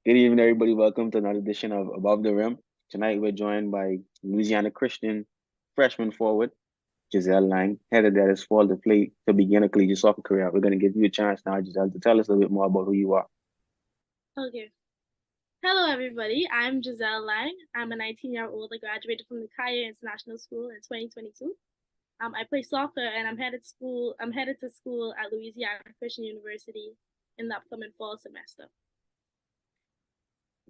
Good evening, everybody. Welcome to another edition of Above the Rim. Tonight, we're joined by Louisiana Christian freshman forward Giselle Laing, headed that is fall to play to begin a collegiate soccer career. We're going to give you a chance now, Giselle, to tell us a little bit more about who you are. Okay. Hello, everybody. I'm Giselle Laing. I'm a 19-year-old. I graduated from the Kaya International School in 2022. I play soccer, and I'm headed to school at Louisiana Christian University in the upcoming fall semester.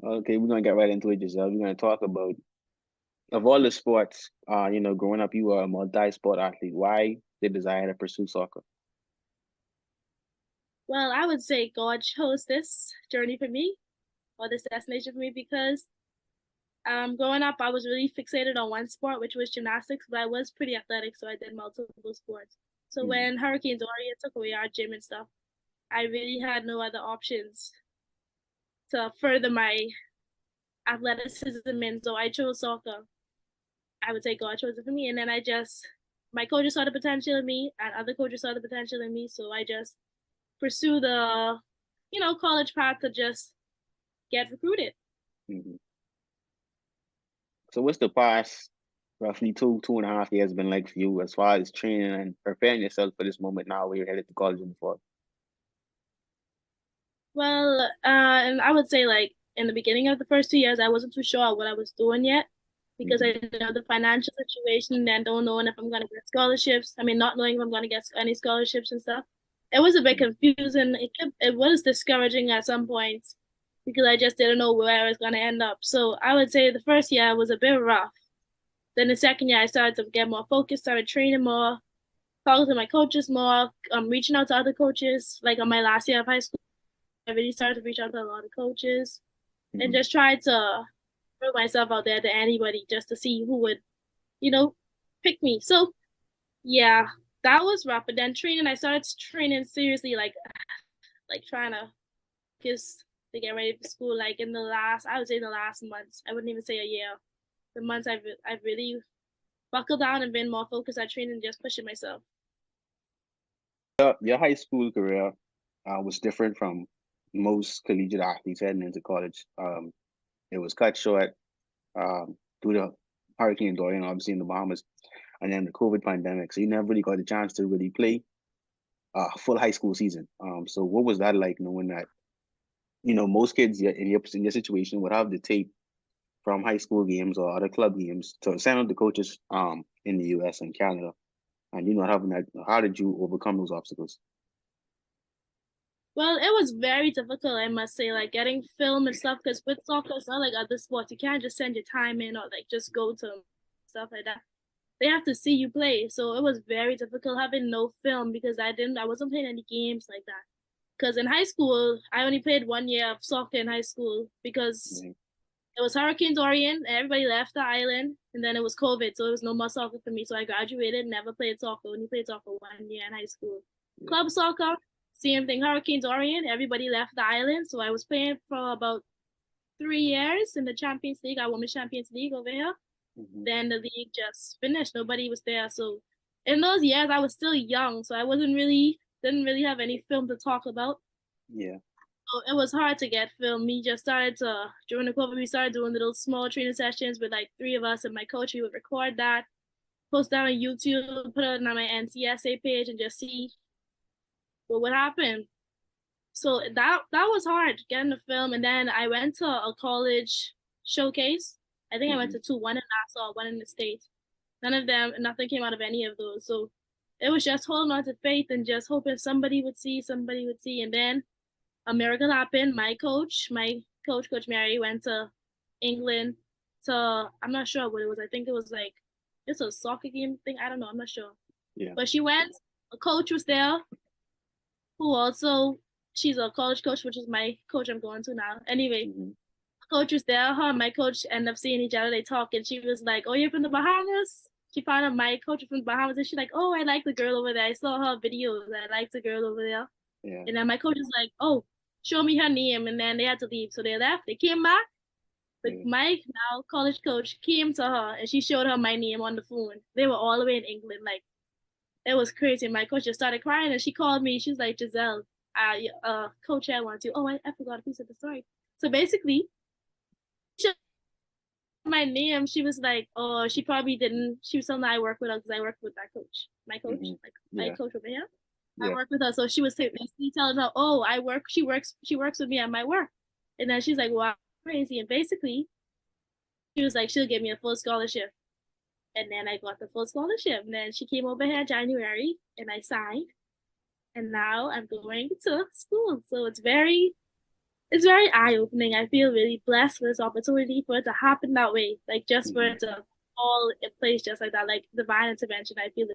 Okay, we're going to get right into it, Giselle. We're going to talk about, of all the sports, growing up, you were a multi-sport athlete. Why the desire to pursue soccer? Well, I would say God chose this journey for me, or this destination for me, because growing up, I was really fixated on one sport, which was gymnastics, but I was pretty athletic, so I did multiple sports. So when Hurricane Dorian took away our gym and stuff, I really had no other options to further my athleticism in. So I chose soccer. I would say God chose it for me. And then my coaches saw the potential in me and other coaches saw the potential in me. So I just pursue the, college path to just get recruited. Mm-hmm. So what's the past roughly 2.5 years been like for you as far as training and preparing yourself for this moment now where you're headed to college in the fall? Well, and I would say like in the beginning of the first 2 years, I wasn't too sure what I was doing yet because I didn't know the financial situation and don't know if I'm going to get scholarships. I mean, not knowing if I'm going to get any scholarships and stuff. It was a bit confusing. It was discouraging at some points because I just didn't know where I was going to end up. So I would say the first year was a bit rough. Then the second year, I started to get more focused, started training more, talking to my coaches more, reaching out to other coaches. Like on my last year of high school, I really started to reach out to a lot of coaches and just try to throw myself out there to anybody just to see who would, pick me. So yeah, that was rough. But then training, I started training seriously, like trying to just to get ready for school. Like I would say in the last months. I wouldn't even say a year. The months I've really buckled down and been more focused at training and just pushing myself. Your high school career was different from most collegiate athletes heading into college. It was cut short due to Hurricane Dorian, obviously in the Bahamas, and then the COVID pandemic. So you never really got the chance to really play a full high school season. So what was that like, knowing that, most kids in your situation would have the tape from high school games or other club games to send out the coaches in the US and Canada, and you not having that? How did you overcome those obstacles? Well, it was very difficult, I must say, like getting film and stuff. Because with soccer, it's not like other sports. You can't just send your time in or like just go to stuff like that. They have to see you play. So it was very difficult having no film because I wasn't playing any games like that. Because in high school, I only played 1 year of soccer in high school because it was Hurricane Dorian and everybody left the island, and then it was COVID, so it was no more soccer for me. So I graduated, never played soccer, only played soccer 1 year in high school. Club soccer, same thing. Hurricane Dorian, everybody left the island, so I was playing for about 3 years in the Champions League. I won the Champions League over here. Then the league just finished. Nobody was there. So in those years, I was still young, so I didn't really have any film to talk about. Yeah. So it was hard to get film. We just started during the COVID, we started doing little small training sessions with like three of us and my coach. We would record that, post that on YouTube, put it on my NCSA page, and just see what would happen. So that was hard getting the film. And then I went to a college showcase. I think I went to two, one in Nassau, one in the States. Nothing came out of any of those. So it was just holding on to faith and just hoping somebody would see. And then a miracle happened. Coach Mary, went to England I'm not sure what it was. I think it was like just a soccer game thing. I don't know. I'm not sure. Yeah. But she went. A coach was there who also, she's a college coach, which is my coach I'm going to now. Anyway, coach was there. Her and my coach ended up seeing each other. They talk, and she was like, "Oh, you're from the Bahamas?" She found out my coach was from the Bahamas, and she's like, "Oh, I like the girl over there. I saw her videos. I like the girl over there." Yeah. And then my coach was like, "Oh, show me her name." And then they had to leave, so they left. They came back. But my now college coach came to her, and she showed her my name on the phone. They were all the way in England. Like, it was crazy. My coach just started crying, and she called me. She was like, "Giselle, coach I want to. Oh, I forgot a piece of the story. So basically, she my name, she was like, oh, she probably didn't. She was something I work with because I work with that coach, my coach, Hmm. like my Yeah. coach over here. I Yeah. work with her, so she was basically telling her, oh, I work. She works with me at my work, and then she's like, wow, crazy. And basically, she was like, she'll give me a full scholarship, and then I got the full scholarship. And then she came over here January, and I signed, and now I'm going to school. So it's very eye opening. I feel really blessed for this opportunity for it to happen that way. Like just for Hmm. it to fall in place just like that, like divine intervention. I feel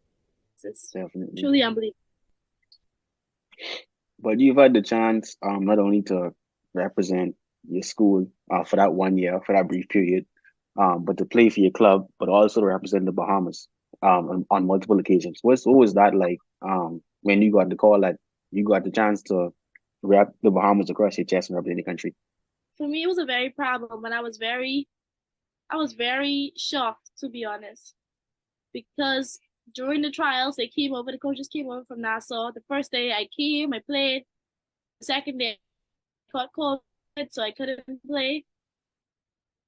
it's Definitely. truly unbelievable. But you've had the chance, not only to represent your school for that 1 year, for that brief period, but to play for your club, but also to represent the Bahamas on multiple occasions. What was that like when you got the call that you got the chance to rep the Bahamas across your chest and represent the country? For me, it was a very problem, and I was very shocked to be honest because during the trials they came over. The coaches came over from Nassau. The first day I came, I played. The second day I caught COVID, so I couldn't play.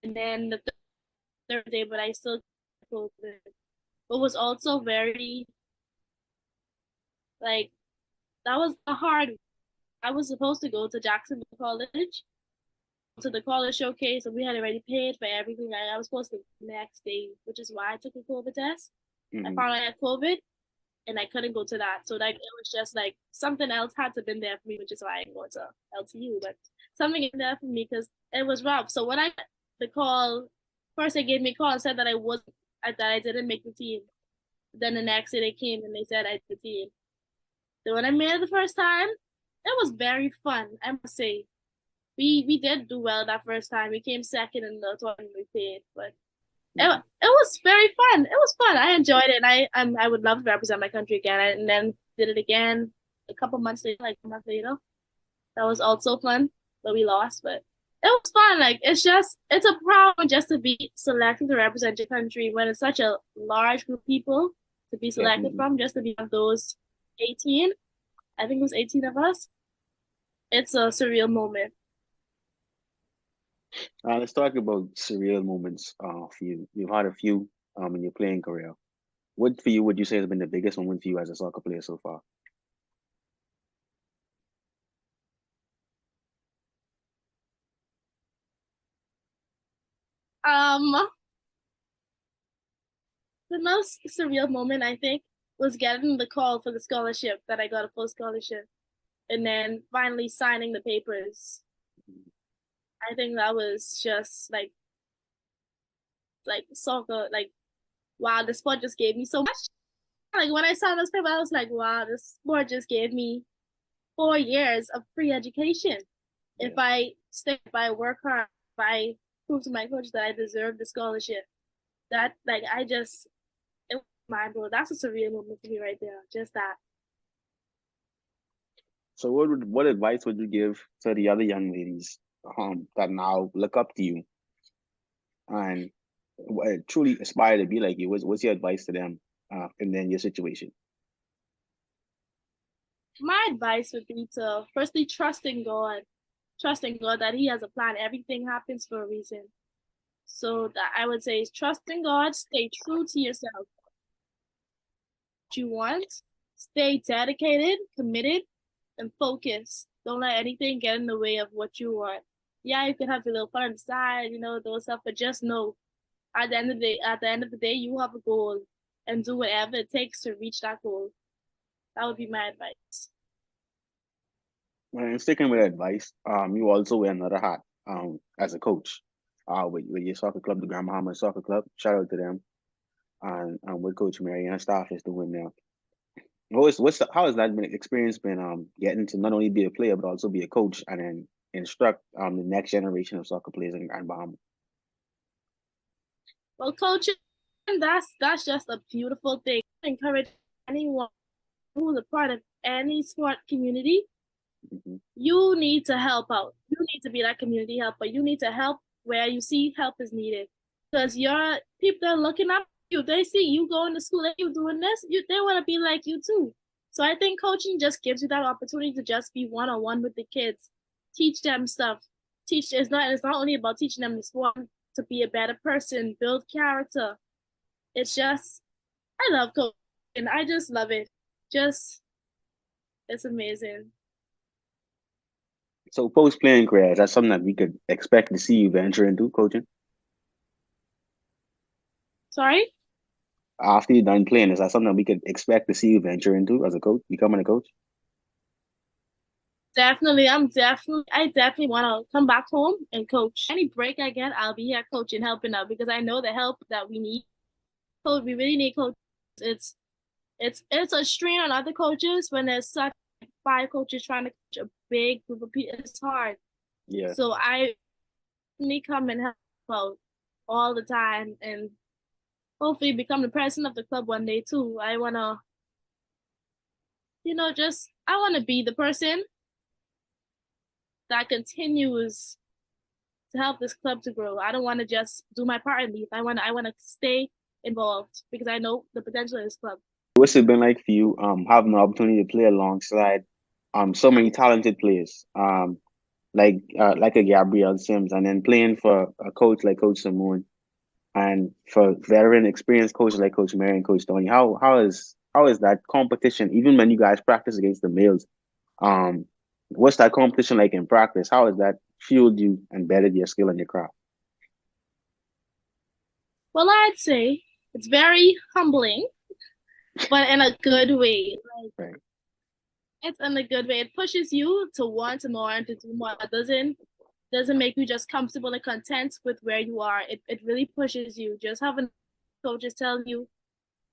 And then the third day, but I still got COVID. But was also very like that was a hard. I was supposed to go to Jacksonville College to the college showcase, and we had already paid for everything. I was supposed to the next day, which is why I took a COVID test. I Hmm. found out I had COVID, and I couldn't go to that. So like it was just like something else had to been there for me, which is why I didn't go to LTU. But something in there for me because it was rough. So when I got the call, first they gave me a call and said that I didn't make the team. Then the next day they came and they said I did the team. So when I made it the first time, it was very fun. I must say, we did do well that first time. We came second in the tournament we played, but it was very fun. It was fun. I enjoyed it, and I would love to represent my country again. And then did it again a couple months later, like a month later. That was also fun, but we lost. But it was fun. Like it's a problem just to be selected to represent your country when it's such a large group of people to be selected Definitely. from. Just to be of those 18, I think it was 18 of us. It's a surreal moment. Let's talk about surreal moments for you. You've had a few in your playing career. What for you would you say has been the biggest moment for you as a soccer player so far? Um, the most surreal moment I think was getting the call for the scholarship that I got a full scholarship, and then finally signing the papers. I think that was just like soccer, like wow, the sport just gave me so much. Like when I signed those papers, I was like, wow, the sport just gave me 4 years of free education. If Yeah. I stay, if I work hard, if I prove to my coach that I deserve the scholarship, that like I just it was mind blowing. That's a surreal moment for me right there. Just that. So what advice would you give to the other young ladies that now look up to you and truly aspire to be like you? What's your advice to them and then your situation? My advice would be to firstly trusting God that He has a plan. Everything happens for a reason. So that I would say is trust in God, stay true to yourself. What you want, stay dedicated, committed, and focused. Don't let anything get in the way of what you want. Yeah, you can have your little fun on the side, those stuff, but just know at the end of the day, you have a goal and do whatever it takes to reach that goal. That would be my advice. And sticking with advice, you also wear another hat as a coach with your soccer club, the Grand Bahama Soccer Club. Shout out to them and what Coach Mary and her staff is doing now. How has that been experience been getting to not only be a player but also be a coach and then instruct the next generation of soccer players in Grand Bahama? Well, coaching, that's just a beautiful thing. I encourage anyone who's a part of any sport community. Hmm. You need to help out. You need to be that community helper. You need to help where you see help is needed. Because your people are looking up you. They see you going to school and you doing this. They want to be like you too. So I think coaching just gives you that opportunity to just be one on one with the kids, teach them stuff. Teach it's not only about teaching them the sport to be a better person, build character. It's just I love coaching. And I just love it. Just it's amazing. So post playing career, is that something that we could expect to see you venture into coaching? Sorry? After you're done playing, is that something that we could expect to see you venture into as a coach, becoming a coach? Definitely, I definitely want to come back home and coach. Any break I get, I'll be here coaching, helping out because I know the help that we need. Coach, we really need coaches. It's it's a strain on other coaches when there's such five coaches trying to coach a big group of people. It's hard. Yeah, So I me come and help out all the time and hopefully become the president of the club one day too. I wanna, just I wanna be the person that continues to help this club to grow. I don't want to just do my part and leave. I wanna stay involved because I know the potential of this club. what's it been like for you having the opportunity to play alongside so many talented players like a Gabrielle Sims, and then playing for a coach like Coach Simone, and for veteran experienced coaches like Coach Mary and Coach Tony? How is that competition, even when you guys practice against the males? Um, what's that competition like in practice? How has that fueled you and bettered your skill and your craft? Well, I'd say it's very humbling, but in a good way. Like Right. it's in a good way. It pushes you to want more and to do more. It doesn't make you just comfortable and content with where you are. It really pushes you. Just having coaches tell you,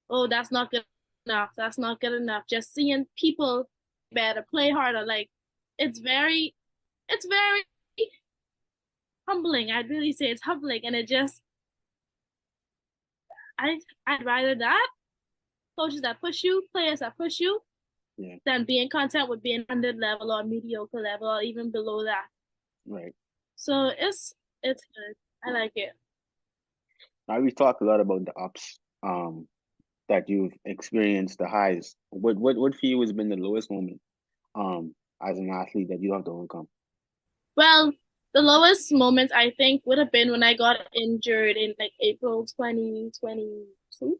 oh, that's not good enough. That's not good enough. Just seeing people better, play harder. Like it's very humbling. I'd really say it's humbling. And it just I'd rather that coaches that push you, players that push you, Yeah. than being content with being under level or mediocre level or even below that. Right. So it's good. I like it. Now we've talked a lot about the ups, that you've experienced, the highs. What for you has been the lowest moment, as an athlete that you have to overcome? Well, the lowest moment I think would have been when I got injured in like April 2022.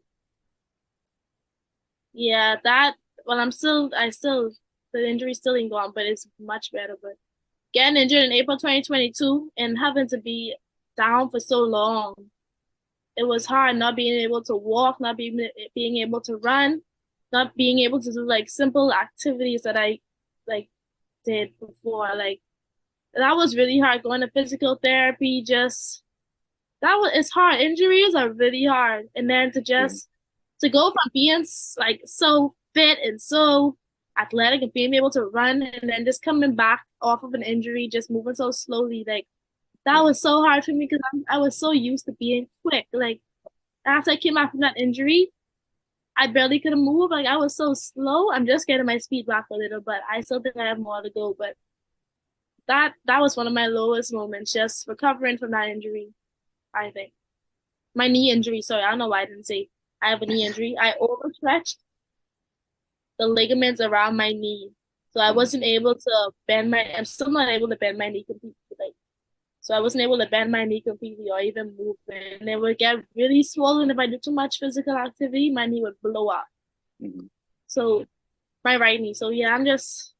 Yeah, that well the injury still ain't gone, but it's much better. But getting injured in April 2022 and having to be down for so long, it was hard not being able to walk, not being able to run, not being able to do like simple activities that I like did before. Like that was really hard going to physical therapy. Just that was it's hard. Injuries are really hard, and then Yeah. to go from being like so fit and so athletic and being able to run, and then just coming back off of an injury, just moving so slowly, like that Yeah. was so hard for me because I was so used to being quick. Like after I came out from that injury, I barely could move. Like I was so slow. I'm just getting my speed back a little, but I still think I have more to go. But that was one of my lowest moments, just recovering from that injury. I think my knee injury. Sorry, I don't know why I didn't say I have a knee injury. I overstretched the ligaments around my knee, so I Mhm. wasn't able to bend my. I'm still not able to bend my knee completely. Like so, I wasn't able to bend my knee completely or even move it. And it would get really swollen if I did too much physical activity. My knee would blow up. Mhm. So my right knee. So yeah, I'm just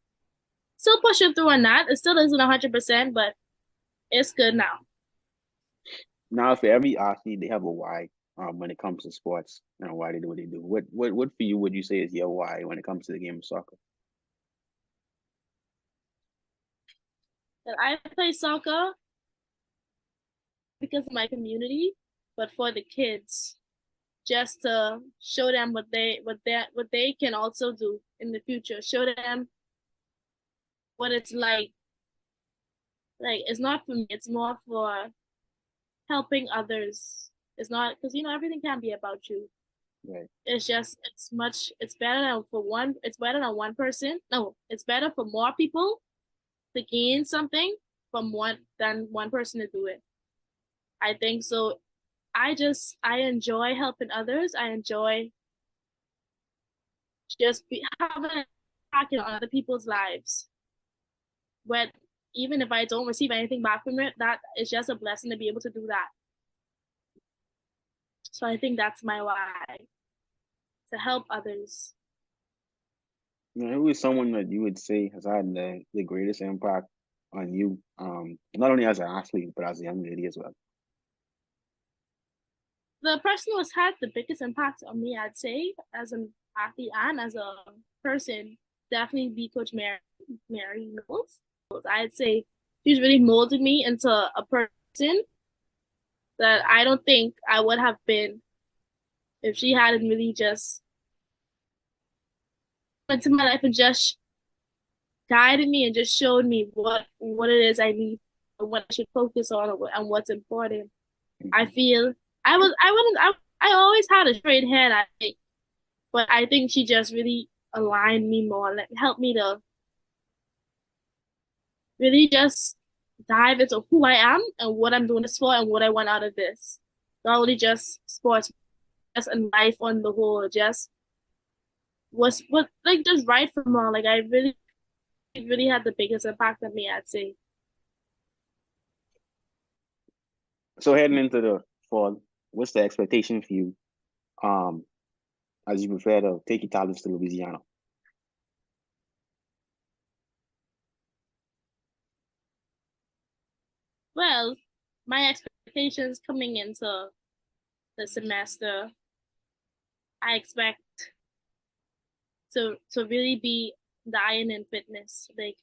still pushing through on that. It still isn't 100%, but it's good now. Now, for every athlete, they have a why, when it comes to sports and why they do what they do. What for you would you say is your why when it comes to the game of soccer? And I play soccer because of my community, but for the kids, just to show them what they can also do in the future. Show them what it's like. Like it's not for me. It's more for helping others. It's not because everything can't be about you. Right. It's just it's better than for one. It's better than one person. No, it's better for more people to gain something from one than one person to do it. I think so. I enjoy helping others. I enjoy just having impacting on other people's lives. But even if I don't receive anything back from it, that is just a blessing to be able to do that. So I think that's my why, to help others. Who is someone that you would say has had the greatest impact on you, not only as an athlete, but as a young lady as well? The person who has had the biggest impact on me, I'd say, as an athlete and as a person, definitely be Coach Mary Knowles. I'd say she's really molded me into a person that I don't think I would have been if she hadn't really just into my life and just guided me and just showed me what it is I need and what I should focus on and what's important. I feel I always had a straight head, I think, but I think she just really aligned me more, like helped me to really just dive into who I am and what I'm doing this for and what I want out of this. Not only just sports, just in life on the whole, just what like just right from wrong. Like I really had the biggest impact on me, I'd say. So heading into the fall, what's the expectation for you, um, as you prepare to take your talents to Louisiana? Well, my expectations coming into the semester, I expect to really be dying in fitness, like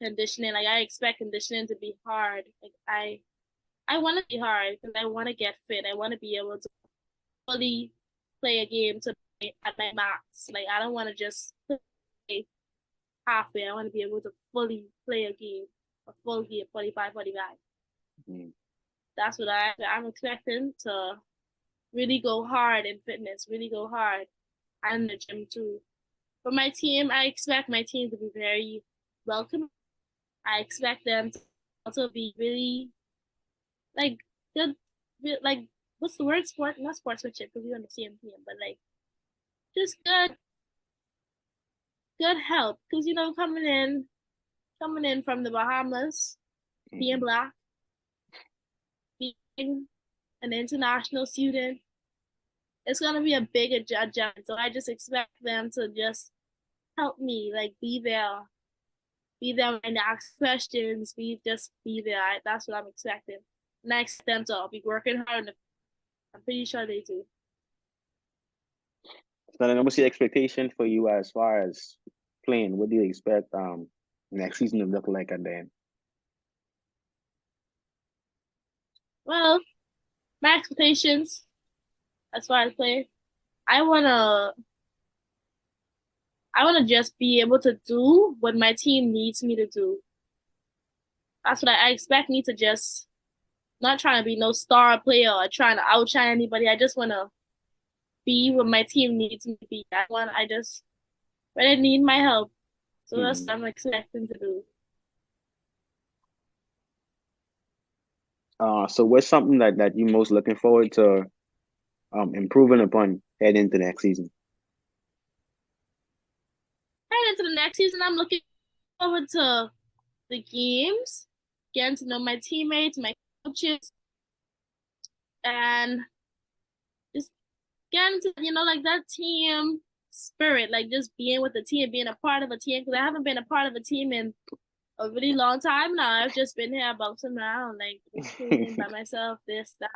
conditioning. Like I expect conditioning to be hard. Like I want to be hard because I want to get fit. I want to be able to fully play a game to at my max. Like I don't want to just play halfway. I want to be able to fully play a game, a full game, 45, 45. Mm. That's what I'm expecting to really go hard in fitness, really go hard, and the gym too. For my team, I expect my team to be very welcoming. I expect them to also be really like good, like what's the word? Sport, not sportsmanship, because we're on the same team, but like just good help. Because coming in from the Bahamas, being Mm-hmm. black, being an international student, it's gonna be a big adjustment. So I just expect them to just help me, like be there when they ask questions, be there. That's what I'm expecting. Next them to be working hard. I'm pretty sure they do. So then, what's the expectation for you as far as playing? What do you expect next season to look like at the end? Well, my expectations as far as play, I wanna I wanna just be able to do what my team needs me to do. That's what I expect me to just not trying to be no star player or trying to outshine anybody. I just wanna be what my team needs me to be. I just really need my help. So that's Mm-hmm. what I'm expecting to do. So what's something that you most looking forward to improving upon heading into next season? Heading into the next season, I'm looking forward to the games, getting to know my teammates, my coaches, and just getting to, like that team spirit, like just being with the team, being a part of a team. Because I haven't been a part of a team in a really long time now. I've just been here bouncing around, like just cruising by myself, this, that.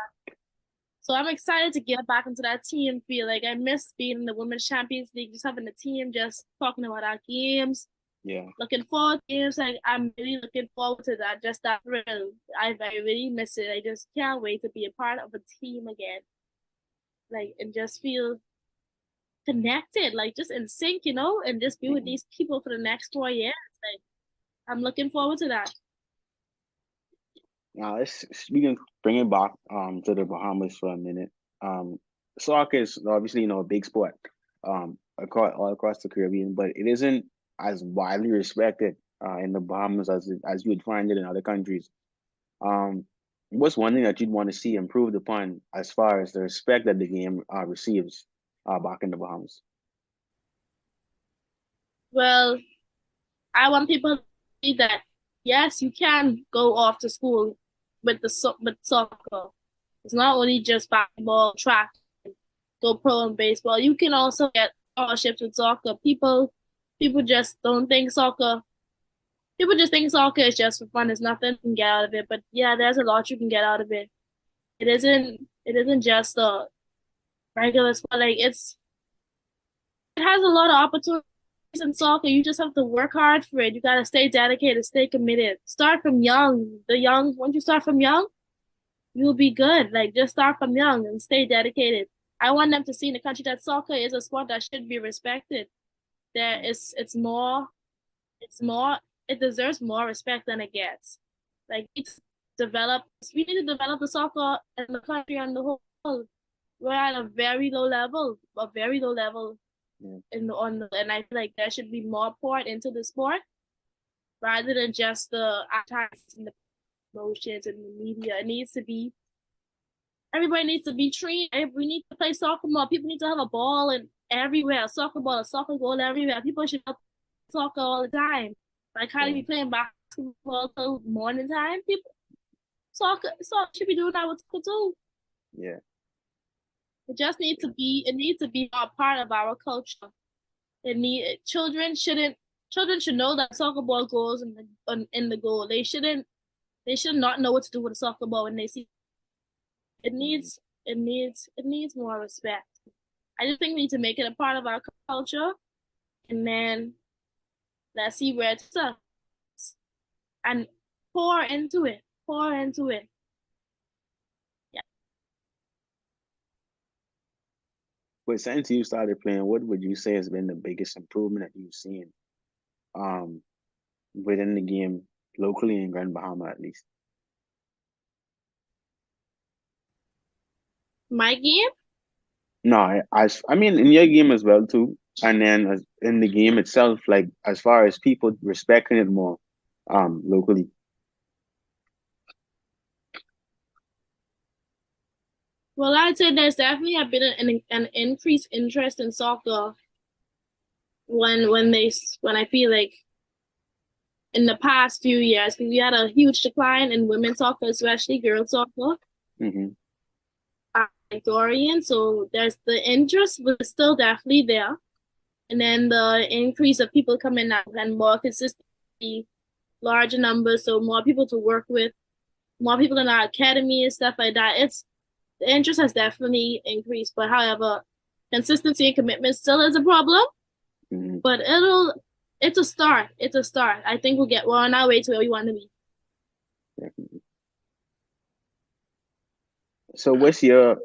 So I'm excited to get back into that team feel. Like I miss being in the Women's Champions League, just having a team, just talking about our games, Yeah. looking forward to games. Like I'm really looking forward to that. Just that thrill. I really miss it. I just can't wait to be a part of a team again. Like and just feel connected, like just in sync, and just be with Mm-hmm. these people for the next 4 years. Like I'm looking forward to that. Now we can bring it back to the Bahamas for a minute. Um, Soccer is obviously a big sport across all across the Caribbean, but it isn't as widely respected in the Bahamas as you would find it in other countries. Um, what's one thing that you'd want to see improved upon as far as the respect that the game receives back in the Bahamas? Well, I want people to see that yes, you can go off to school with soccer. It's not only just basketball, track, go pro in baseball. You can also get scholarships with soccer. People just don't think soccer. People just think soccer is just for fun. There's nothing you can get out of it. But yeah, there's a lot you can get out of it. It isn't just a regular sport. Like it has a lot of opportunities in soccer. You just have to work hard for it. You gotta stay dedicated, stay committed. Start from young. Once you start from young, you'll be good. Like just start from young and stay dedicated. I want them to see in the country that soccer is a sport that should be respected. There is it's more it deserves more respect than it gets. Like develop we need to develop the soccer in the country on the whole. We're at a very low level, a very low level Yeah. and I feel like there should be more poured into the sport rather than just the advertising and the promotions and the media. It needs to be everybody needs to be trained. We need to play soccer more. People need to have a ball and everywhere, a soccer ball, a soccer goal everywhere. People should have soccer all the time. Like how to Yeah. be playing basketball till morning time. People soccer should be doing that with soccer too. Yeah. It needs to be a part of our culture. It need children should know that soccer ball goes in the goal. They should not know what to do with a soccer ball when they see it needs more respect. I just think we need to make it a part of our culture, and then let's see where it's at and pour into it. Pour into it. Yeah. But since you started playing, what would you say has been the biggest improvement that you've seen um within the game locally in Grand Bahama at least? My game? No, I mean in your game as well too, and then in the game itself, like as far as people respecting it more, locally. Well, I'd say there's definitely a bit of an increased interest in soccer when I feel like in the past few years we had a huge decline in women's soccer, especially girls soccer. Hmm. Like Dorian, so there's the interest, but it's still definitely there. And then the increase of people coming out and more consistently, larger numbers, so more people to work with, more people in our academy and stuff like that. It's the interest has definitely increased, but however, consistency and commitment still is a problem. Hmm. But it's a start. It's a start. I think we're on our way to where we want to be. So what's your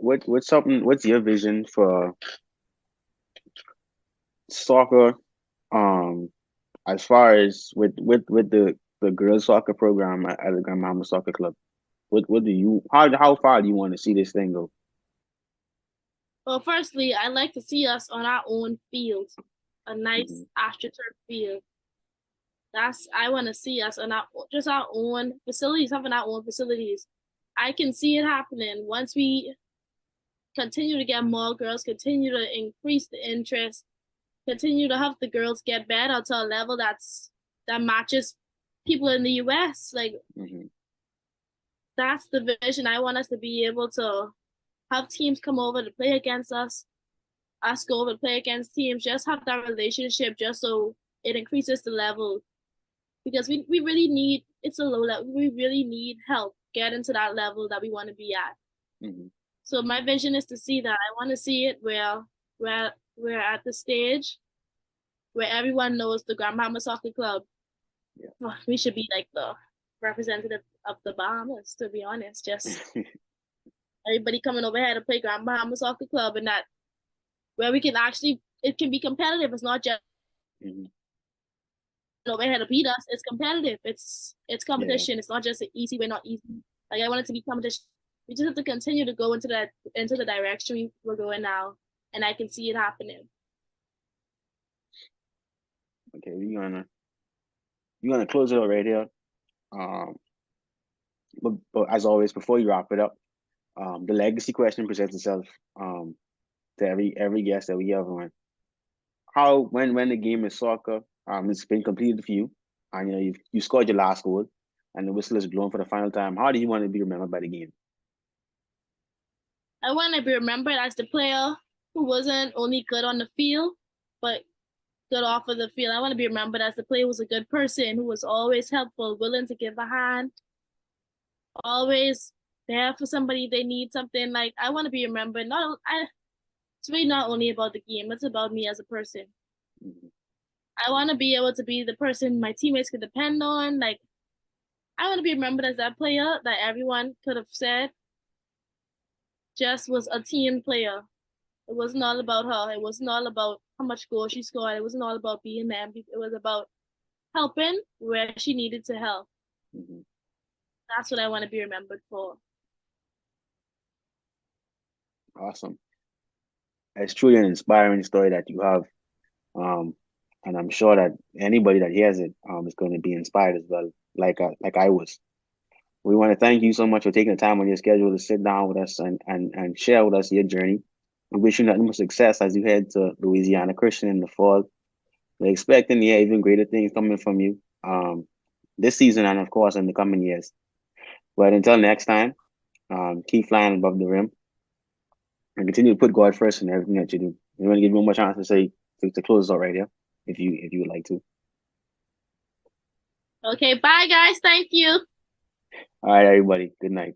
vision for soccer? Um, as far as with the girls soccer program at the Grandmama Soccer Club, what do you how far do you want to see this thing go? Well, firstly, I like to see us on our own field, a nice Hmm. astroturf field. I want to see us on our own facilities, having our own facilities. I can see it happening once we continue to get more girls, continue to increase the interest, continue to have the girls get better to a level that matches people in the US. Like Hmm. that's the vision. I want us to be able to have teams come over to play against us go over to play against teams, just have that relationship just so it increases the level. Because we really need it's a low level. We really need help getting to that level that we want to be at. Hmm. So my vision is to see that. I want to see it where we're at the stage where everyone knows the Grandmama Soccer Club. Yeah. Oh, we should be like the representative of the Bahamas, to be honest. Just everybody coming over here to play Grandmama Soccer Club, and that where we can actually it can be competitive. It's not just Hmm. over here to beat us. It's competitive. It's Yeah. competition. It's not just an easy way, not easy. Like I want it to be competition. We just have to continue to go into the direction we're going now, and I can see it happening. Okay, we're gonna close it up right here. Um, but as always, before you wrap it up, the legacy question presents itself to every guest that we have on. How when the game is soccer, It's been completed for you, and you scored your last goal, and the whistle is blown for the final time. How do you want to be remembered by the game? I want to be remembered as the player who wasn't only good on the field, but good off of the field. I want to be remembered as the player who was a good person, who was always helpful, willing to give a hand, always there for somebody if they need something. Like I want to be remembered. Not I. It's really not only about the game. It's about me as a person. Mhm. I want to be able to be the person my teammates could depend on. Like I want to be remembered as that player that everyone could have said just was a team player. It wasn't all about her. It wasn't all about how much goals she scored. It wasn't all about being there. It was about helping where she needed to help. Mhm. That's what I want to be remembered for. Awesome. It's truly an inspiring story that you have. Um, and I'm sure that anybody that hears it is going to be inspired as well, like I was. We want to thank you so much for taking the time on your schedule to sit down with us and share with us your journey. We wish you nothing but success as you head to Louisiana Christian in the fall. We're expecting, yeah, even greater things coming from you this season and, of course, in the coming years. But until next time, keep flying above the rim and continue to put God first in everything that you do. We want to give you one more chance to say to close out right here, if you would like to. Okay, bye guys. Thank you. All right, everybody. Good night.